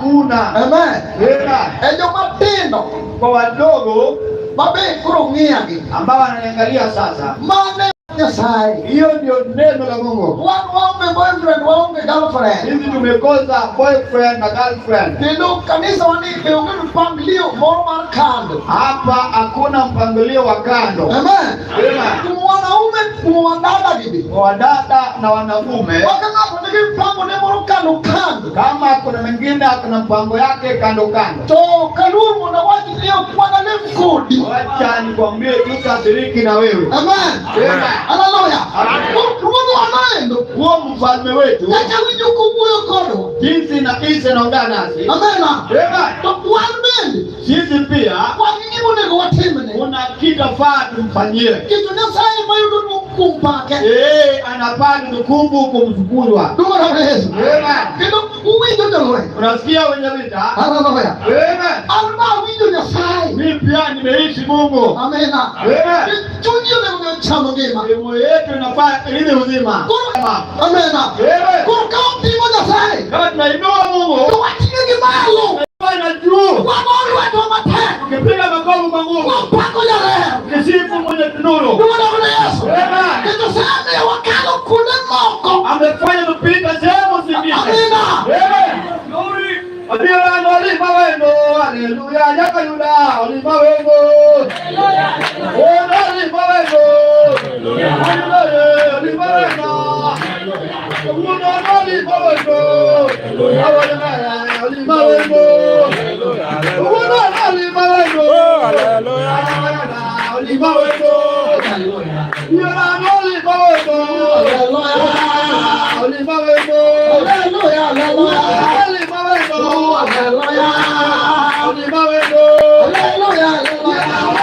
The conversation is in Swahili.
hakuna. Amen. Amen. Ejo matendo Kwa wadogo babe kuro ngiyagi ambao wanaangalia sasa, mane Nyasaye. hiyo ndio neno la Mungu. Waombe boyfriend, waombe girlfriend. Sisi tumekosa boyfriend na girlfriend. Kendo kanisa wanike ungeni mpangilio moro mar kando. Hapa hakuna mpangilio wa kando. Amen. Amen. Wanaume kuwadada bibi. Wadada na wanaume. Wakanga kuniki mpango ne moro kando kando. Kama kuna mwingine kuna mpango yake kando kando. To kaluru mwana waji leo kuwana le mkodi. Wacha nikwambie tutasiriki na wewe. Amen. Amen. Hallelujah. Mungu anaenda. Huo mfalme wetu. Acha wijuku buyo kodo. Jinsi na kisa naongea nasi. Amen. Amen. To kuambe. Sisi pia Kwa nini mune watemene? kuna kitafaa tumfanyie. Kitu Nyasaye mayudo nukumpake. Anapaa tukumbu kumshukuru. Dungora kwa Yesu. Amen. Kendo uwinjo ndowe. Unasikia wenye vita? Hallelujah. Amen. Alma winjo Nyasaye. Mimi pia nimeishi Mungu. Amen. Amen. Tunjio leo chama ngema. Moyo wetu inafaa ili uzima. Amen. Amen. Kwa kaunti moja Nyasaye. Kama tunainua Mungu. Tuwatie malo. Fanya juu. Wamoni wetu wa matendo. Ukipiga makofi kwa nguvu. Wapako ya leo. Ukisifu mwenye tunuru. Dungora kwa Yesu. Amen. Kendo sana ya wakalo kule moko. Amefanya tupita sehemu zingine. Amen. Amen. Glory. Adiyo olima wendo. Haleluya. Nyaka yuda. Olima wendo. Haleluya. Olima wendo. Haleluya. Olima wendo. Olima wendo. Olima wendo. Olima wendo. Olima wendo. Hallelujah.